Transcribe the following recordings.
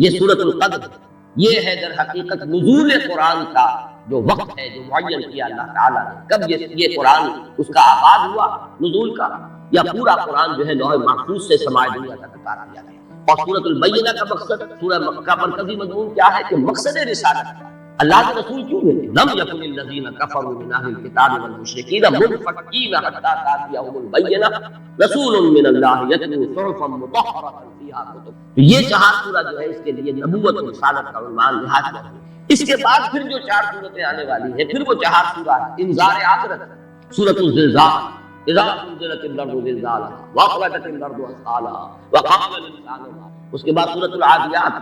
یہ سورۃ القدر یہ ہے در حقیقت نزول قرآن کا جو وقت ہے جو معین کیا اللہ تعالیٰ نے. کب یہ قرآن اس کا آغاز ہوا نزول کا، یا پورا قرآن جو ہے لوح محفوظ سے سماع دنیا تک اتار دیا گیا. اور سورۃ البینہ کا مقصد، سورہ مکہ مرکزی مضمون کیا ہے کہ مقصد رسالت کا اللہ کے رسول کیوں ہے؟ لم یکن الذین کفروا من اہل الکتاب والمشرکین منفکین حتی تأتیہم البینہ رسول من اللہ یتلو صحفا مطہرۃ فیہا کتب. تو یہ چہار سورہ جو ہے اس کے لیے نبوت و رسالت کا عنوان نہاد ہے. اس کے بعد پھر جو 4 سورتیں آنے والی ہیں پھر وہ 4 سورہ انذار آخرت، سورۃ الزلزال اذا زلزلت الارض زلزالها واخرجت الارض اثقالها وقال الانسان ما. اس کے بعد سورۃ العادیات،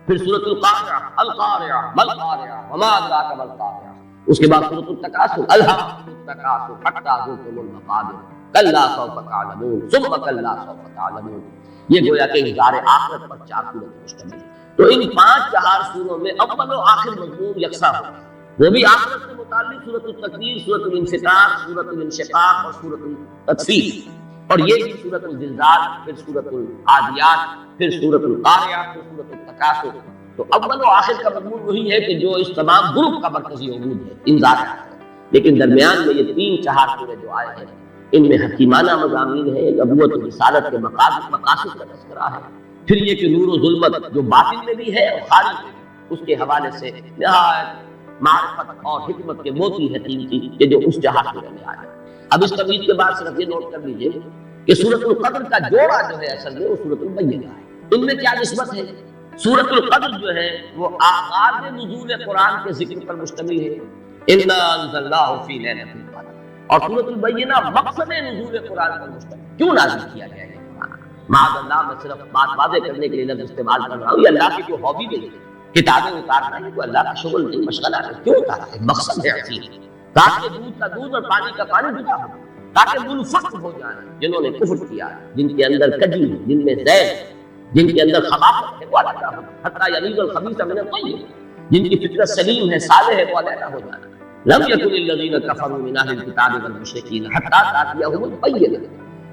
پھر سورۃ القارعہ القارعہ ما القارعہ وما ادراک ما القارعہ. اس کے بعد سورۃ التکاثر الہاکم التکاثر حتی زرتم المقابر کلا سوف تعلمون ثم کلا سوف تعلمون. یہ گویا کہ انذار آخرت پر 4 سورتیں مشتمل ہیں. تو ان 5 سوروں میں اول و آخر مضمون یکساں ہو، وہ بھی آخرت سے متعلق سورۃ التکویر، سورۃ الانفطار، سورۃ الانشقاق اور سورۃ التطفیف. اور یہ بھی سورۃ الزلزال، پھر سورۃ العادیات، پھر سورۃ القارعہ، پھر سورۃ التکاثر. تو اول و آخر کا مضمون وہی ہے کہ جو اس تمام گروپ کا مرکزی عمود ہے انذار آخرت. لیکن درمیان میں یہ 3-4 سورے جو آئے ہیں ان میں حکیمانہ مضامین ہے، نبوت و رسالت کے مقاصد کا تذکرہ ہے. پھر یہ کہ نور و ظلمت جو باطن میں بھی ہے اور خارج میں بھی، اس کے حوالے سے نہایت معرفت اور حکمت کے موتی ہے قیمتی کہ جو اس جہاز میں آیا. اب اس تمہید کے بعد صرف یہ نوٹ کر لیجئے کہ سورۃ القدر کا جوڑا جو ہے اصل میں وہ سورۃ البینہ ہے. ان میں کیا نسبت ہے؟ سورۃ القدر جو ہے وہ آغاز نزول قرآن کے ذکر پر مشتمل ہے، انا انزلناہ فی لیلۃ القدر. اور سورۃ البینہ مقصد نزول قرآن پر مشتمل. کیوں نازل کیا گیا ہے قرآن؟ معاذ اللہ، میں صرف بات واضح کرنے کے لیے لفظ استعمال کر رہا ہوں. یہ اللہ کی جو ہابی نہیں ہے، کتابیں اتارنا ہے، کوئی اللہ کا شغل نہیں، مشغلہ ہے. کیوں اتارا ہے؟ مقصد ہے عظیم، تاکہ دودھ کا دودھ اور پانی کا پانی جدا ہو، تاکہ منفق ہو جائیں جنہوں نے کفر کیا، جن کے اندر کجی، جن میں زہر، جن کے اندر خباثت ہے وہ علیحدہ ہو، حتیٰ یمیز الخبیث من الطیب، جن کی فطرت سلیم ہے، صالح ہے، وہ علیحدہ ہو جانا. لم یکن الذین کفروا من اہل الکتاب والمشرکین حتی تأتیہم البینہ.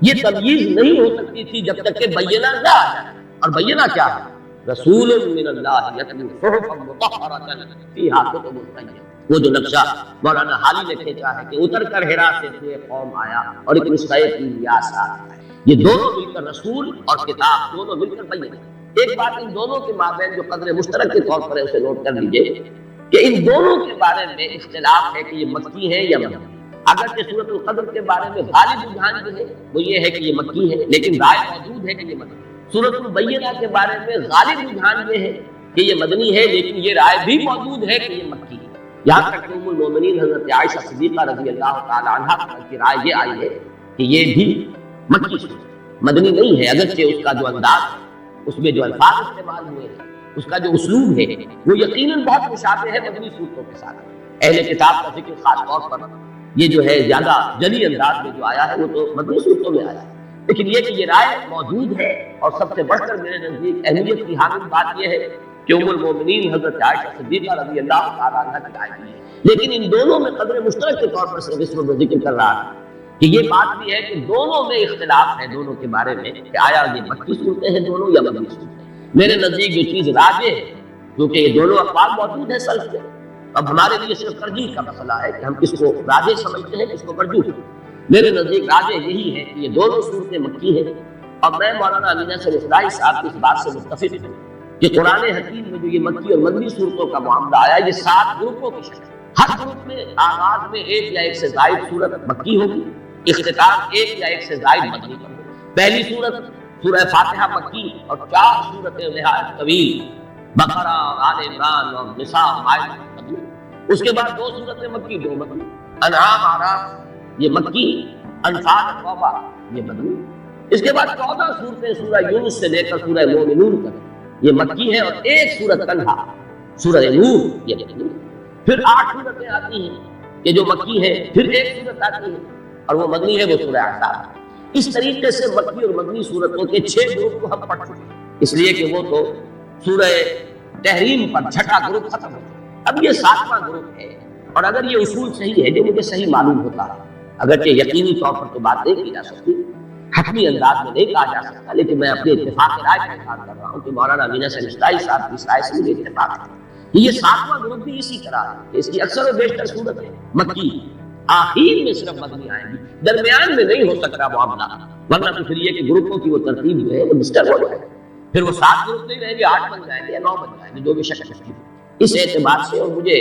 یہ تمییز نہیں ہو سکتی تھی جب تک کہ بینہ نہ آ جائے. اور بینہ کیا ہے؟ رسول من اللہ یتلو صحفا مطہرۃ فیہا کتب قیمہ. وہ جو نقشہ مولانا حالی نے کھینچا ہے کہ اتر کر حرا سے کوئی قوم آیا اور ایک نسخہ الیاس آیا. یہ دونوں مل کر رسول اور کتاب دونوں مل کر بینہ. ایک بات ان دونوں کے مابین جو قدر مشترک کے طور پر ہے اسے نوٹ کر لیجئے کہ ان دونوں کے بارے میں اختلاف ہے کہ یہ مکی ہے یا مدنی. اگرچہ سورۃ القدر کے بارے میں غالب رجحان جو ہے وہ یہ ہے کہ یہ مکی ہے، لیکن رائے موجود ہے کہ یہ مدنی. سورۃ البینہ کے بارے میں غالب رجحان یہ ہے کہ یہ مدنی ہے، لیکن یہ رائے بھی موجود ہے کہ یہ مکی ہے. یہاں تک کہ ام المومنین حضرت عائشہ صدیقہ رضی اللہ تعالی عنہا کی رائے یہ آئی ہے کہ یہ بھی مکی سورت، مدنی نہیں ہے. اگرچہ اس کا جو انداز، اس میں جو الفاظ استعمال ہوئے ہیں، اس کا جو اسلوب ہے وہ یقیناً بہت مشابہ ہے مدنی صورتوں کے ساتھ. اہل کتاب کا ذکر خاص طور پر یہ جو ہے زیادہ جلی انداز میں جو آیا ہے وہ تو مدنی صورتوں میں آیا ہے. لیکن یہ کہ یہ رائے موجود ہے، اور سب سے بڑھ کر میرے نزدیک اہمیت کی حامل بات یہ ہے کہ ام المومنین حضرت عائشہ صدیقہ رضی اللہ تعالی عنہا کی رائے ہے. لیکن ان دونوں میں قدر مشترک کے طور پر صرف اس وقت ذکر کر رہا ہے کہ یہ بات بھی ہے کہ دونوں میں اختلاف ہے دونوں کے بارے میں کہ آیا یہ مکی صورتیں ہیں دونوں یا مدنی صورتیں. میرے نزدیک جو چیز راجح ہے، کیونکہ یہ دونوں اقوال موجود ہیں سلف میں، اب ہمارے لیے صرف ترجیح کا مسئلہ ہے کہ ہم کس کو راجح سمجھتے ہیں کس کو مرجوح. میرے نزدیک راجح یہی ہے کہ یہ دونوں صورتیں مکی ہیں. اور میں مولانا امین احسن اصلاحی صاحب کی اس بات سے متفق ہوں کہ قرآن حکیم میں جو یہ مکی اور مدنی صورتوں کا معاملہ آیا یہ 7 گروپوں کی شکل. ہر گروپ میں آغاز میں 1 یا 1 سے زائد صورت مکی ہوگی، اختتام 1 یا 1 سے زائد مدنی پر ہوگی. پہلی صورت سورہ فاتحہ مکی اور 4 صورتیں نہایت طویل، بقرہ اور آل عمران اور نساء اور مائدہ مدنی. اس کے بعد 2 صورتیں مکی 2 مدنی، انعام آراف یہ مکی، انفال توبہ یہ مدنی. اس کے بعد 14 صورتیں سورہ یونس سے لے کر سورہ مومنون تک یہ مکی ہے، اور 1 سورت تنہا سورہ نور یہ مدنی. پھر 8 صورتیں آتی ہیں کہ جو مکی ہے، پھر 1 صورت آتی ہے اور وہ مدنی ہے، وہ سورہ احزاب. اس طریقے سے مکی اور مدنی صورتوں کے 6 گروپ کو ہم پڑھ چکے ہیں، اس لیے کہ وہ تو سورہ تحریم پر 6ٹھا گروپ ختم ہو گیا. اب یہ 7واں گروپ ہے. اور اگر یہ اصول صحیح ہے جو مجھے صحیح معلوم ہوتا ہے، اگرچہ یقینی طور پر تو بات نہیں کی جا سکتی، حتمی انداز میں نہیں کہا جا سکتا، لیکن میں اپنے اتفاق رائے کا اظہار کر رہا ہوں کہ مولانا امین حسین اصلاحی صاحب کی اس رائے سے مجھے اتفاق ہے کہ یہ ساتواں گروپ بھی اسی طرح ہے، اس کی اکثر و بیشتر صورت ہے مکی، آخر میں صرف مدنی آئیں گی، درمیان میں نہیں ہو سکتا معاملہ، ورنہ تو پھر یہ کہ گروپوں کی وہ ترتیب جو ہے وہ ڈسٹرب ہو جائے، پھر وہ 7 گروپ نہیں رہیں گے، 8 بن جائیں گے یا 9 بن جائیں گے، جو بھی شک ہے۔ اس اعتبار سے، اور مجھے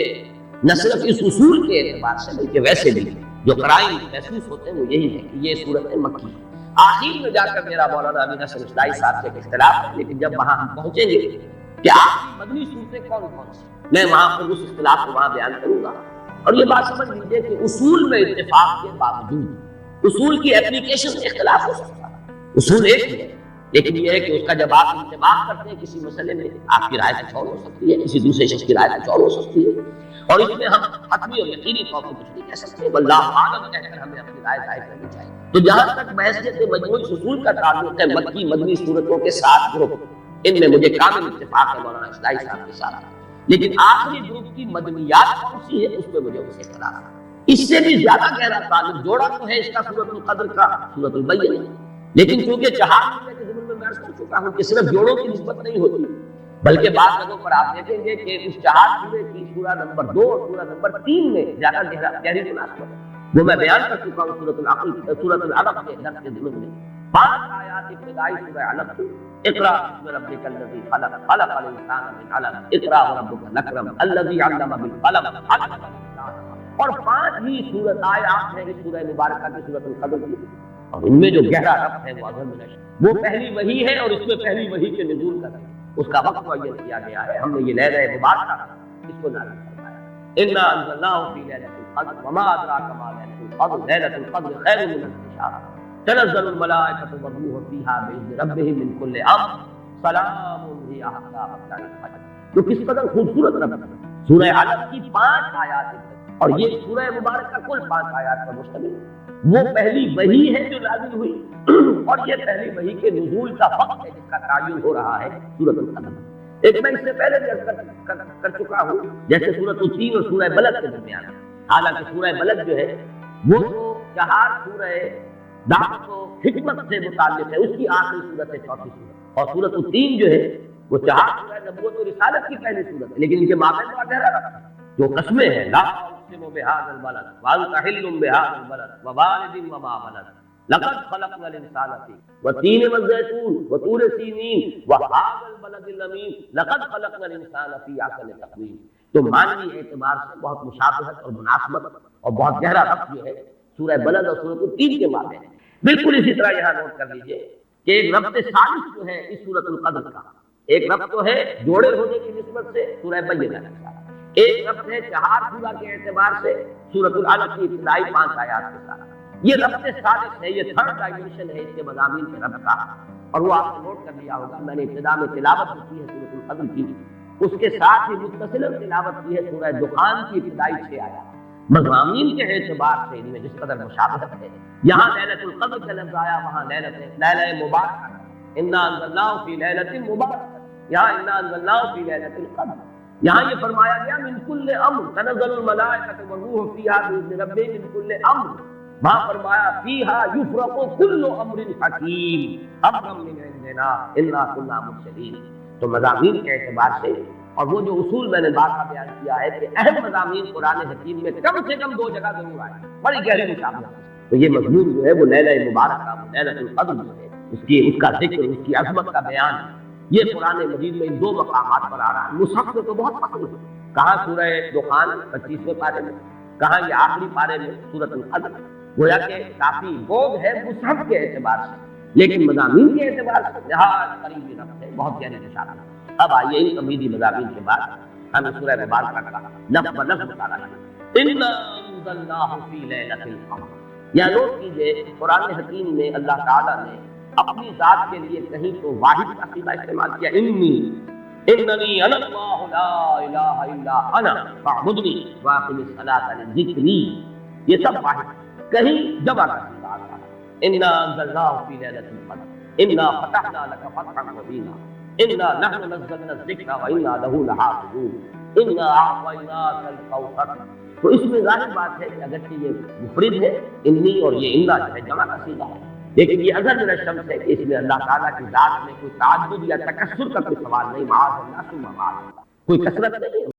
نہ صرف اس اصول کے اعتبار سے بلکہ ویسے بھی جو قرائن محسوس ہوتے ہیں وہ یہی ہے کہ یہ صورت مکی ہے۔ آخر میں جا کر میرا مولانا امین حسین اصلاحی صاحب سے ایک اختلاف ہے، لیکن جب وہاں ہم پہنچیں گے کہ آخری مدنی صورتیں کون کون سی، میں وہاں پر اس اختلاف کو وہاں بیان کروں گا۔ اور یہ بات سمجھ لیجیے کہ اصول میں اتفاق کے باوجود اصول کی اپلیکیشن میں اختلاف ہو سکتا ہے، اصول ایک ہی ہے، لیکن یہ ہے کہ اس کا جب آپ انتباہ کرتے ہیں کسی مسئلے میں، آپ کی رائے کچھ اور ہو سکتی ہے، کسی دوسرے شخص کی رائے کچھ اور ہو سکتی ہے، اور اس میں ہم حتمی اور یقینی طور پر کچھ نہیں کہہ سکتے، واللہ اعلم کہہ کر ہمیں اپنی رائے ظاہر کرنی چاہیے۔ تو جہاں تک بحثیت مجموعی اصول کا تعلق ہے، مکی مدنی صورتوں کے 7 گروپ، ان میں مجھے کامل اتفاق ہے مولانا اصلاحی صاحب کے ساتھ، لیکن آخری گروپ کی مدنیات کون سی ہے اس پہ مجھے اس سے اختلاف ہے۔ اس سے بھی زیادہ گہرا تعلق جوڑا تو ہے اس کا سورۃ القدر کا، سورۃ البینہ، لیکن چونکہ چہار سورے کے ضمن میں میں عرض کر چکا ہوں کہ صرف جوڑوں کی نسبت نہیں ہوتی، بلکہ بعض جگہوں پر آپ دیکھیں گے کہ اس 4 سورے کی سورہ نمبر 2 اور سورہ نمبر 3 میں زیادہ گہری مناسبت ہے، وہ میں بیان کر چکا ہوں سورۃ العلق کے درس کے ضمن میں۔ 5 آیات ابتدائی سورہ علق کی، اقرا بسم ربک الذی خلق، خلق الانسان من علق، اقرا وربک الاکرم الذی علم بالقلم، علم الانسان، اور 5 ہی سورت آیات ہیں اس سورہ مبارکہ کی سورۃ القدر کی، اور ان میں جو گہرا ربط ہے وہ اعظم من الشمس، وہ پہلی وحی ہے، اور اس میں پہلی وحی کے نزول کا اس کا وقت معین کیا گیا ہے، ہم نے یہ لیلہ مبارکہ اس کو نازل فرمایا، انا انزلناہ فی لیلۃ القدر وما ادراک ما لیلۃ القدر، لیلۃ القدر خیر من الف شہر، تنزل الملائکۃ والروح فیہا بإذن ربہم من کل امر، سلام ہی حتی مطلع الفجر۔ تو کس قدر خوبصورت ربط ہے، سورہ علق کی 5 آیات ہیں، اور یہ سورہ مبارکہ کل 5 آیات پر مشتمل ہے، وہ پہلی وحی ہے جو نازل ہوئی، اور یہ پہلی وحی کے نزول کا وقت ہے جس کا تعین ہو رہا ہے سورۃ القدر۔ ایک میں اس سے پہلے بھی عرض کر چکا ہوں، جیسے سورۃ التین اور سورہ بلد کے درمیان، حالانکہ سورہ بلد جو ہے وہ تو 4 سورہ دعوت و حکمت سے متعلق ہے، اس کی آخری صورت ہے 4تھی صورت، اور سورۃ التین جو ہے وہ 4 سورہ نبوت و رسالت کی پہلی صورت ہے، لیکن ان کے مابین بڑا گہرا ربط ہے، جو قسمیں ہیں، لا اقسم بهذا البلد وانت حل بهذا البلد ووالد وما ولد لقد خلقنا الانسان في والتين والزيتون وطور سينين وهذا البلد الامين لقد خلقنا الانسان في احسن تقويم۔ تو معنی اعتبار سے بہت مشابہت اور مناسبت اور بہت گہرا ربط جو ہے سورہ بلد اور سورۃ التین کے مابین ہے۔ بالکل اسی طرح یہاں نوٹ کر لیجئے کہ ایک ربط ثالث جو ہے اس سورۃ القدر کا، ایک ربط تو ہے جوڑے ہونے کی نسبت سے سورہ بینہ کے ساتھ، ایک ربط ہے 4 سورہ کے اعتبار سے سورۃ العلق کی ابتدائی 5 آیات کے ساتھ، یہ ربط ثالث ہے، یہ 3rd ڈائمینشن ہے اس کے مضامین کے ربط کا، اور وہ آپ نے نوٹ کر لیا ہوگا، میں نے ابتدا میں تلاوت کی ہے سورۃ القدر کی، اس کے ساتھ ہی متصل تلاوت کی ہے سورہ دخان کی ابتدائی 6 آیات، مضامین کے اعتبار سے ان میں جس قدر مشابہت ہے، یہاں لیلۃ القدر کا لفظ آیا، وہاں لیلہ مبارکہ، انا انزلناہ فی لیلۃ مبارکہ، یہاں انا انزلناہ فی لیلۃ القدر، یہاں یہ فرمایا گیا من کل امر، تنزل الملائکۃ والروح فیہا بإذن ربہم من کل امر، وہاں فرمایا فیہا یفرق کل امر حکیم امرا من عندنا انا کنا مرسلین۔ تو مضامین کے اعتبار سے، اور وہ جو اصول میں نے بات کا بیان کیا ہے کہ اہم مضامین قرآن حکیم میں کم سے کم 2 جگہ ضرور آئے، بڑی گہری مشابہت، تو یہ مضمون جو ہے وہ لیلہ مبارکہ، لیلۃ القدر جو ہے اس کا ذکر، اس کی عظمت کا بیان، یہ قرآن مجید میں ان 2 مقامات پر آ رہا ہے۔ مصحف میں تو بہت فخر ہے، کہاں سورہ دخان 25ویں پارے میں، کہاں یہ آخری پارے میں سورۃ القدر، گویا کہ کافی بوجھ ہے مصحف کے اعتبار سے، لیکن مضامین کے اعتبار سے نہایت قریبی ربط ہے، بہت گہری مشابہت۔ اب آئیے ان تمہیدی مضامین کے بعد ہم سورہ مبارکہ کا لفظ بلفظ مطالعہ کریں۔ انا انزلناہ فی لیلۃ القدر، یا نوٹ کیجئے قرآن حکیم میں اللہ تعالیٰ نے اپنی ذات کے لیے کہیں تو واحد کا صیغہ استعمال کیا، اننی انا اللہ لا الہ الا انا فاعبدنی واقم الصلاۃ لذکری، یہ سب واحد، کہیں جمع کا صیغہ آتا ہے، انا انزلناہ فی لیلۃ القدر انا فتحنا لک فتحا مبینا انا نحن نزلنا الذکر وانا لہ لحافظون انا اعطیناک الکوثر۔ تو اس میں ظاہر بات ہے کہ اگرچہ یہ مفرد ہے انی، اور یہ انا جو ہے جمع کا صیغہ ہے، لیکن یہ اظہر من الشمس ہے کہ اس میں اللہ تعالیٰ کی ذات میں کوئی تعدد یا تکثر کا کوئی سوال نہیں، معاذ اللہ ثم معاذ اللہ، کوئی کثرت نہیں ہے۔